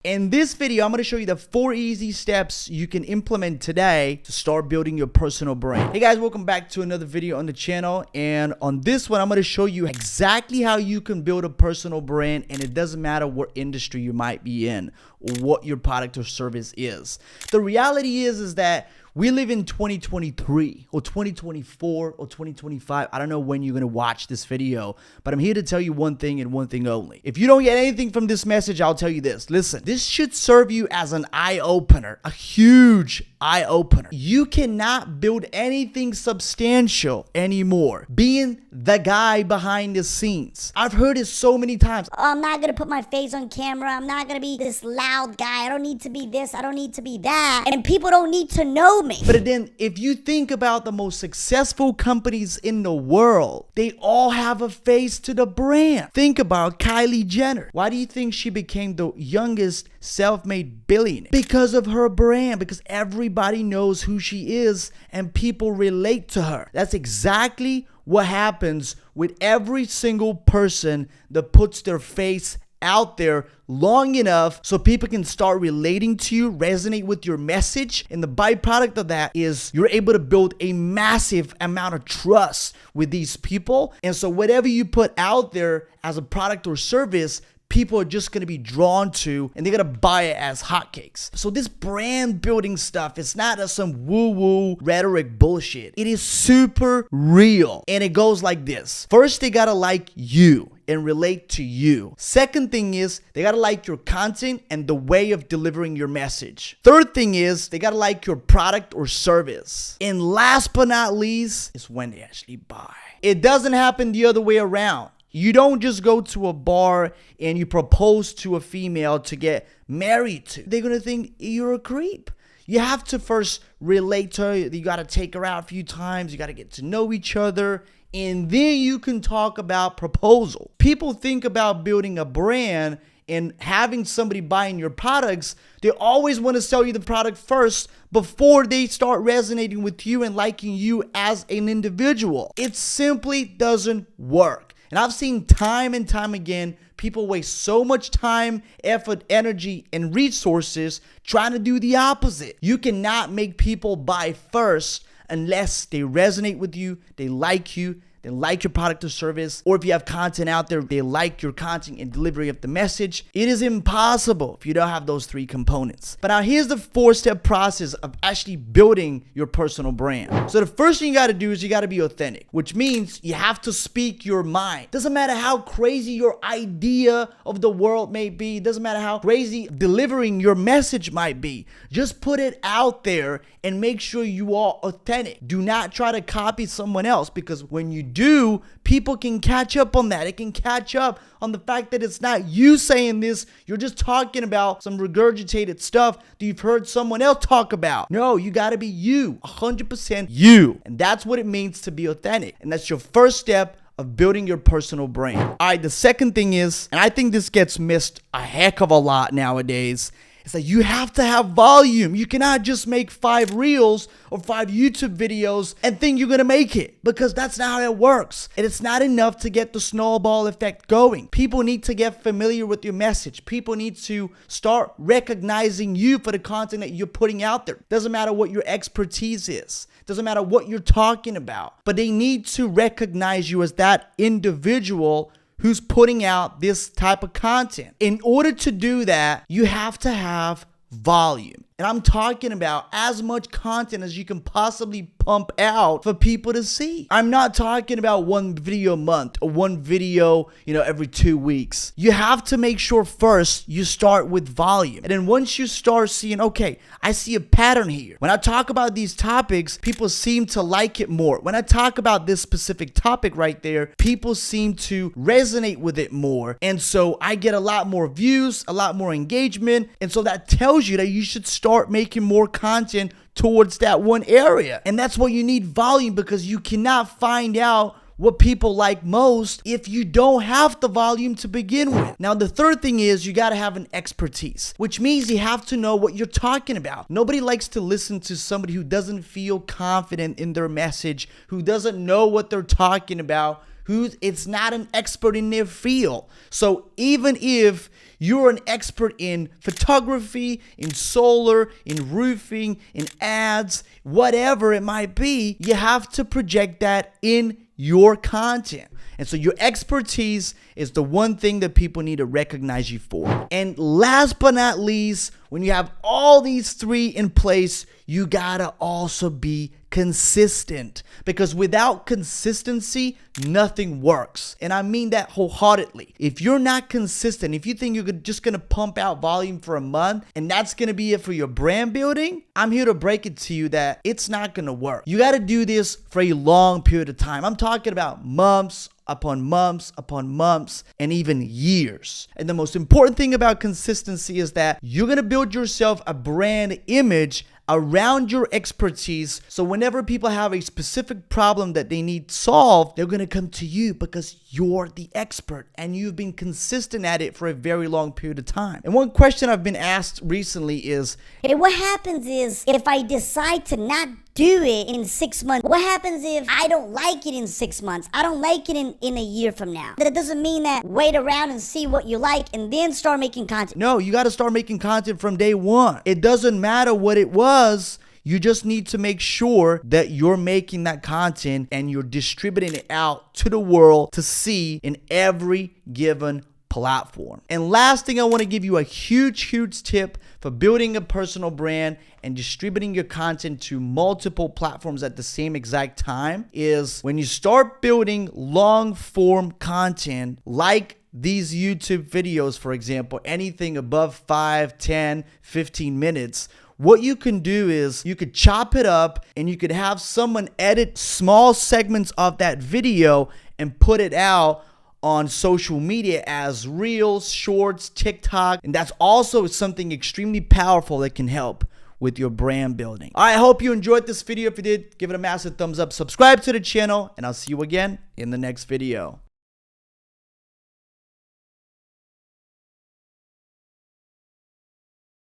In this video, I'm going to show you the 4 easy steps you can implement today to start building your personal brand. Hey guys, welcome back to another video on the channel. And on this one, I'm going to show you exactly how you can build a personal brand. And it doesn't matter what industry you might be in or what your product or service is. The reality is that we live in 2023 or 2024 or 2025. I don't know when you're going to watch this video, but I'm here to tell you one thing and one thing only. If you don't get anything from this message, I'll tell you this. Listen, this should serve you as an eye-opener, a huge eye-opener. You cannot build anything substantial anymore being the guy behind the scenes. I've heard it so many times. Oh, I'm not going to put my face on camera. I'm not going to be this loud guy. I don't need to be this. I don't need to be that. And people don't need to know me. But then if you think about the most successful companies in the world, they all have a face to the brand. Think about Kylie Jenner. Why do you think she became the youngest self-made billionaire? Because of her brand, because everybody knows who she is and people relate to her. That's exactly what happens with every single person that puts their face out there long enough so people can start relating to you, resonate with your message. And the byproduct of that is you're able to build a massive amount of trust with these people. And so whatever you put out there as a product or service, people are just going to be drawn to and they're going to buy it as hotcakes. So this brand building stuff, it's not some woo-woo rhetoric bullshit. It is super real. And it goes like this. First, they got to like you and relate to you. Second thing is they got to like your content and the way of delivering your message. Third thing is they got to like your product or service. And last but not least is when they actually buy. It doesn't happen the other way around. You don't just go to a bar and you propose to a female to get married to. They're going to think you're a creep. You have to first relate to her. You got to take her out a few times. You got to get to know each other. And then you can talk about proposal. People think about building a brand and having somebody buying your products. They always want to sell you the product first before they start resonating with you and liking you as an individual. It simply doesn't work. And I've seen time and time again, people waste so much time, effort, energy, and resources trying to do the opposite. You cannot make people buy first unless they resonate with you, they like you, they like your product or service, or if you have content out there, they like your content and delivery of the message. It is impossible if you don't have those 3 components. But now here's the 4-step process of actually building your personal brand. So the first thing you got to do is you got to be authentic, which means you have to speak your mind. Doesn't matter how crazy your idea of the world may be. Doesn't matter how crazy delivering your message might be. Just put it out there and make sure you are authentic. Do not try to copy someone else, because when you do, people can catch up on that. It can catch up on the fact that it's not you saying this. You're just talking about some regurgitated stuff that you've heard someone else talk about. No, you got to be you, 100% you. And that's what it means to be authentic. And that's your first step of building your personal brand. All right, the second thing is, and I think this gets missed a heck of a lot nowadays, it's that you have to have volume. You cannot just make 5 reels or 5 YouTube videos and think you're going to make it, because that's not how it works. And it's not enough to get the snowball effect going. People need to get familiar with your message. People need to start recognizing you for the content that you're putting out there. Doesn't matter what your expertise is. Doesn't matter what you're talking about, but they need to recognize you as that individual who's putting out this type of content. In order to do that, you have to have volume. And I'm talking about as much content as you can possibly pump out for people to see. I'm not talking about 1 video a month or 1 video, every 2 weeks. You have to make sure first you start with volume. And then once you start seeing, okay, I see a pattern here. When I talk about these topics, people seem to like it more. When I talk about this specific topic right there, people seem to resonate with it more. And so I get a lot more views, a lot more engagement. And so that tells you that you should start making more content towards that one area. And that's what you need, volume, because you cannot find out what people like most if you don't have the volume to begin with. Now, the third thing is you got to have an expertise, which means you have to know what you're talking about. Nobody likes to listen to somebody who doesn't feel confident in their message, who doesn't know what they're talking about, it's not an expert in their field. So even if you're an expert in photography, in solar, in roofing, in ads, whatever it might be, you have to project that in your content. And so your expertise is the one thing that people need to recognize you for. And last but not least, when you have all these three in place, you gotta also be consistent, because without consistency, nothing works. And I mean that wholeheartedly. If you're not consistent, if you think you're just gonna pump out volume for a month and that's gonna be it for your brand building, I'm here to break it to you that it's not gonna work. You gotta do this for a long period of time. I'm talking about months upon months upon months and even years. And the most important thing about consistency is that you're gonna build yourself a brand image around your expertise, so whenever people have a specific problem that they need solved, they're gonna come to you because you're the expert and you've been consistent at it for a very long period of time. And one question I've been asked recently is, hey, what happens is if I decide to not do it in 6 months? What happens if I don't like it in 6 months? I don't like it in a year from now. That doesn't mean that wait around and see what you like and then start making content. No, you got to start making content from day one. It doesn't matter what it was. You just need to make sure that you're making that content and you're distributing it out to the world to see in every given platform. And last thing, I want to give you a huge tip for building a personal brand and distributing your content to multiple platforms at the same exact time is when you start building long form content like these YouTube videos, for example, anything above 5, 10, 15 minutes, what you can do is you could chop it up and you could have someone edit small segments of that video and put it out on social media as Reels, Shorts, TikTok. And that's also something extremely powerful that can help with your brand building. All right, I hope you enjoyed this video. If you did, give it a massive thumbs up, subscribe to the channel, and I'll see you again in the next video.